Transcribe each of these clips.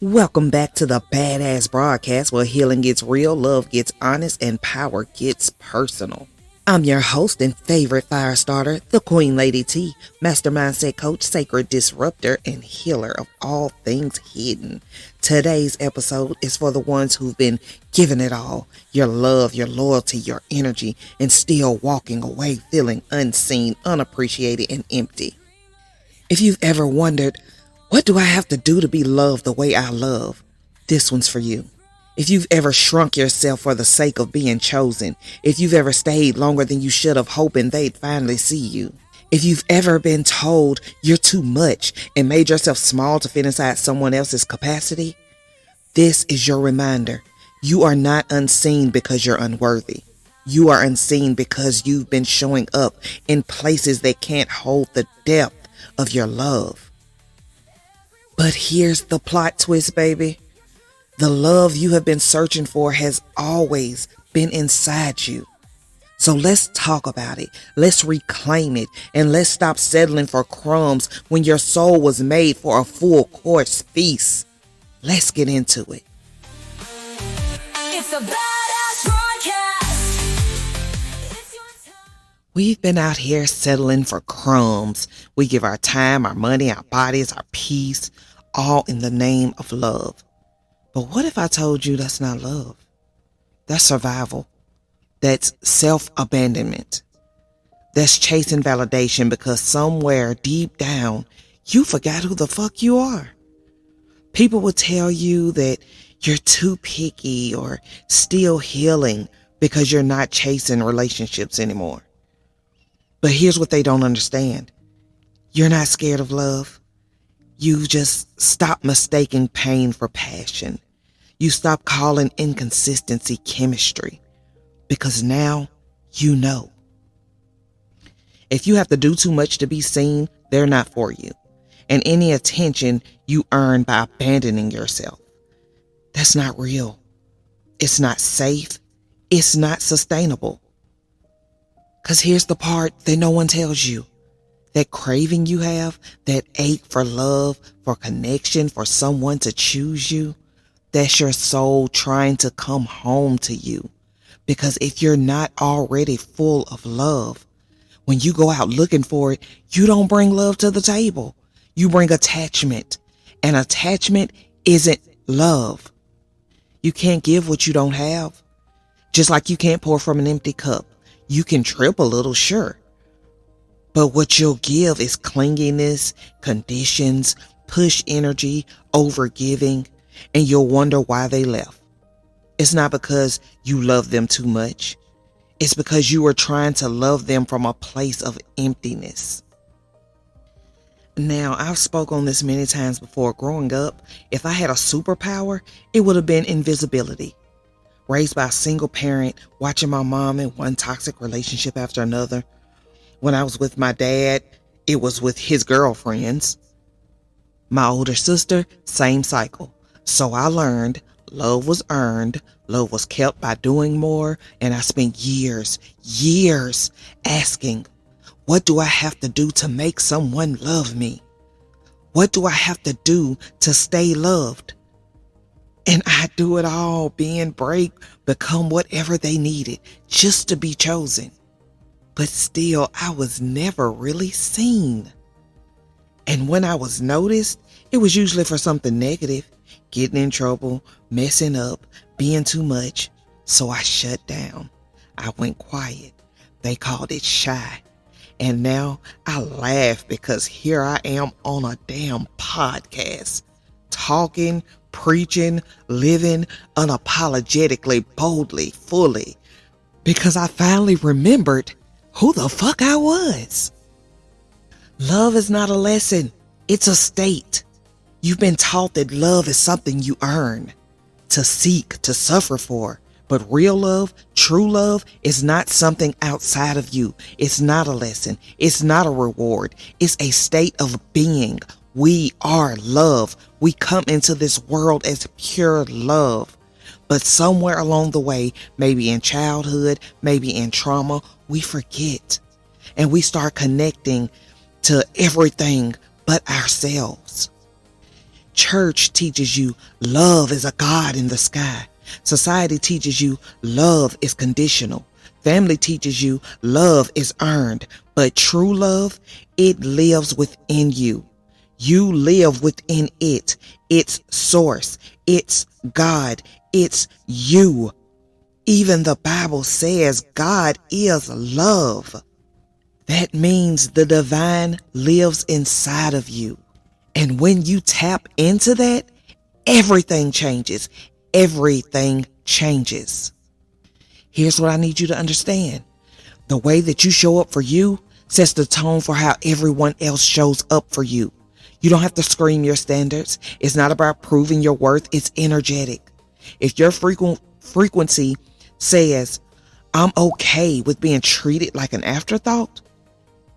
Welcome back to the Badass Broadcast where healing gets real, love gets honest, and power gets personal. I'm your host and favorite fire starter, the Queen Lady T, Master Mindset Coach, Sacred Disruptor, and healer of all things hidden. Today's episode is for the ones who've been giving it all, your love, your loyalty, your energy, and still walking away feeling unseen, unappreciated, and empty. If you've ever wondered, what do I have to do to be loved the way I love? This one's for you. If you've ever shrunk yourself for the sake of being chosen, if you've ever stayed longer than you should have hoping they'd finally see you, if you've ever been told you're too much and made yourself small to fit inside someone else's capacity, this is your reminder. You are not unseen because you're unworthy. You are unseen because you've been showing up in places that can't hold the depth of your love. But here's the plot twist, baby. The love you have been searching for has always been inside you. So let's talk about it. Let's reclaim it. And let's stop settling for crumbs when your soul was made for a full course feast. Let's get into it. It's a badass broadcast. We've been out here settling for crumbs. We give our time, our money, our bodies, our peace, all in the name of love. But what if I told you that's not love? That's survival. That's self-abandonment. That's chasing validation because somewhere deep down, you forgot who the fuck you are. People will tell you that you're too picky or still healing because you're not chasing relationships anymore. But here's what they don't understand. You're not scared of love. You just stop mistaking pain for passion. You stop calling inconsistency chemistry because now you know. If you have to do too much to be seen, they're not for you. And any attention you earn by abandoning yourself, that's not real. It's not safe. It's not sustainable. Because here's the part that no one tells you. That craving you have, that ache for love, for connection, for someone to choose you, that's your soul trying to come home to you. Because if you're not already full of love, when you go out looking for it, you don't bring love to the table. You bring attachment. And attachment isn't love. You can't give what you don't have. Just like you can't pour from an empty cup. You can trip a little, sure. But what you'll give is clinginess, conditions, push energy, overgiving, and you'll wonder why they left. It's not because you love them too much. It's because you were trying to love them from a place of emptiness. Now, I've spoke on this many times before. Growing up, if I had a superpower, it would have been invisibility. Raised by a single parent, watching my mom in one toxic relationship after another. When I was with my dad, it was with his girlfriends. My older sister, same cycle. So I learned love was earned, love was kept by doing more, and I spent years asking, what do I have to do to make someone love me? What do I have to do to stay loved? And I do it all, bend, break, become whatever they needed just to be chosen. But still, I was never really seen. And when I was noticed, it was usually for something negative, getting in trouble, messing up, being too much. So I shut down. I went quiet. They called it shy. And now I laugh because here I am on a damn podcast, talking, preaching, living unapologetically, boldly, fully, because I finally remembered who the fuck I was. Love is not a lesson. It's a state. You've been taught that love is something you earn, to seek, to suffer for. But real love, true love, is not something outside of you. It's not a lesson. It's not a reward. It's a state of being. We are love. We come into this world as pure love. But somewhere along the way, maybe in childhood, maybe in trauma, we forget. And we start connecting to everything but ourselves. Church teaches you love is a God in the sky. Society teaches you love is conditional. Family teaches you love is earned. But true love, it lives within you. You live within it. It's source. It's God. It's you. Even the Bible says God is love. That means the divine lives inside of you. And when you tap into that, everything changes. Everything changes. Here's what I need you to understand. The way that you show up for you sets the tone for how everyone else shows up for you. You don't have to scream your standards. It's not about proving your worth. It's energetic. If your frequency says, I'm okay with being treated like an afterthought,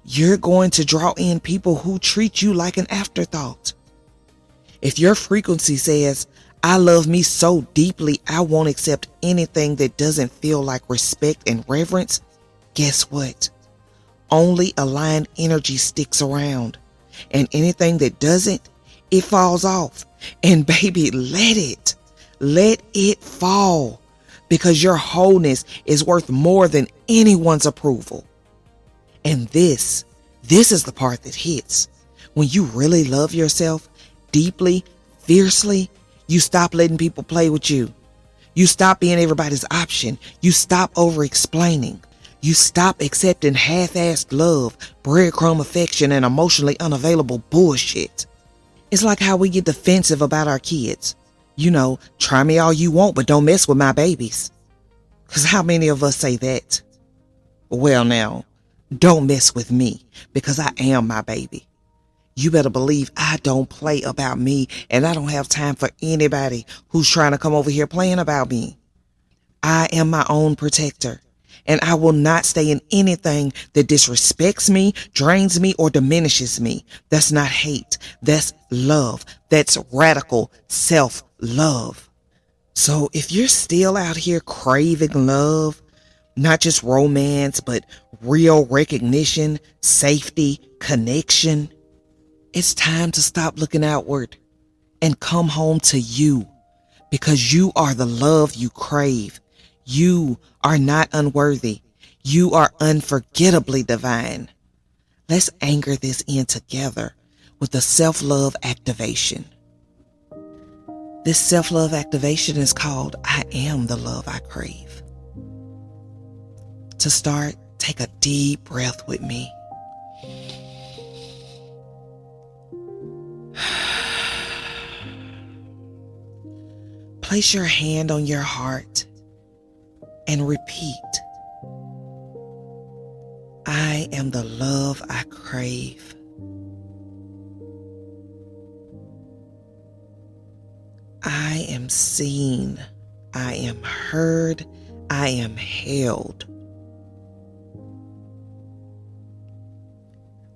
you're going to draw in people who treat you like an afterthought. If your frequency says, I love me so deeply, I won't accept anything that doesn't feel like respect and reverence, guess what? Only aligned energy sticks around. And anything that doesn't, it falls off. And baby, let it fall. Because your wholeness is worth more than anyone's approval. And this is the part that hits. When you really love yourself deeply, fiercely, you stop letting people play with you. You stop being everybody's option. You stop over-explaining. You stop accepting half-assed love, breadcrumb affection, and emotionally unavailable bullshit. It's like how we get defensive about our kids. You know, try me all you want, but don't mess with my babies. Because how many of us say that? Well now, don't mess with me because I am my baby. You better believe I don't play about me, and I don't have time for anybody who's trying to come over here playing about me. I am my own protector, and I will not stay in anything that disrespects me, drains me, or diminishes me. That's not hate. That's love. That's radical self-love. So if you're still out here craving love, not just romance, but real recognition, safety, connection, it's time to stop looking outward and come home to you, because you are the love you crave. You are not unworthy. You are unforgettably divine. Let's anchor this in together with the self-love activation. This self-love activation is called I Am the Love I Crave. To start, take a deep breath with me. Place your hand on your heart and repeat, I am the love I crave. I am seen. I am heard. I am held.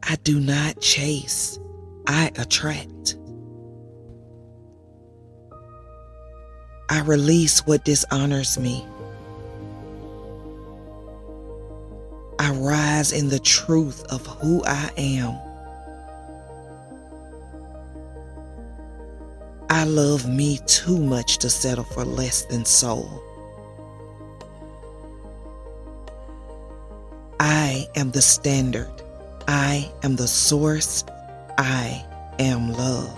I do not chase. I attract. I release what dishonors me. I rise in the truth of who I am. I love me too much to settle for less than soul. I am the standard. I am the source. I am love.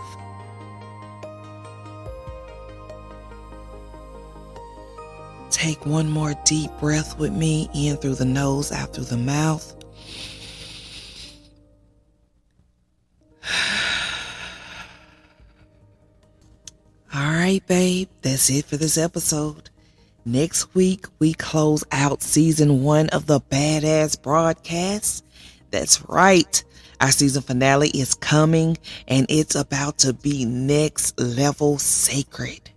Take one more deep breath with me, in through the nose, out through the mouth. All right, babe, that's it for this episode. Next week, we close out season 1 of the Badass broadcast. That's right. Our season finale is coming, and it's about to be next level sacred.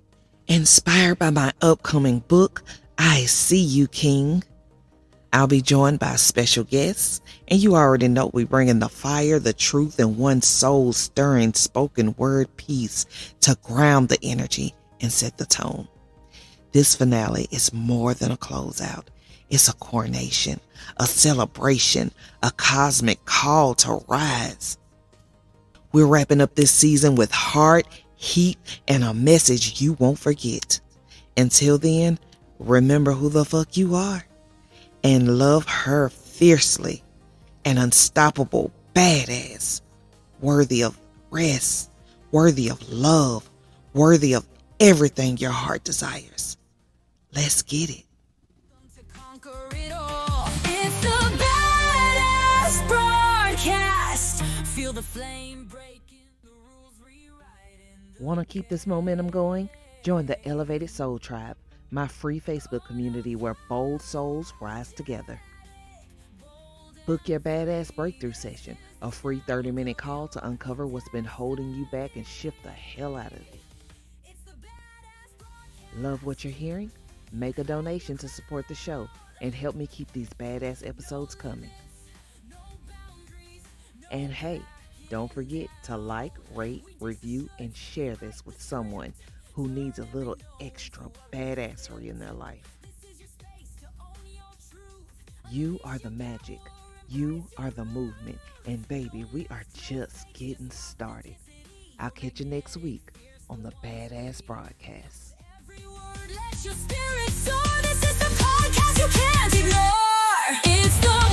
Inspired by my upcoming book, I See You, King. I'll be joined by special guests, and you already know we bring in the fire, the truth, and one soul-stirring spoken word piece to ground the energy and set the tone. This finale is more than a closeout. It's a coronation, a celebration, a cosmic call to rise. We're wrapping up this season with heart, heat, and a message you won't forget. Until then, remember who the fuck you are and love her fiercely. An unstoppable badass, worthy of rest, worthy of love, worthy of everything your heart desires. Let's get it. To conquer it all. It's the badass broadcast. Feel the flame breaking, the rules rewriting. Want to keep this momentum going? Join the Elevated Soul Tribe, my free Facebook community where bold souls rise together. Book your badass breakthrough session, a free 30-minute call to uncover what's been holding you back and shift the hell out of it. Love what you're hearing? Make a donation to support the show and help me keep these badass episodes coming. And hey, don't forget to like, rate, review, and share this with someone who needs a little extra badassery in their life. You are the magic. You are the movement. And baby, we are just getting started. I'll catch you next week on the Badass Broadcast. Every word, let your spirit soar. This is the podcast you can't ignore. It's the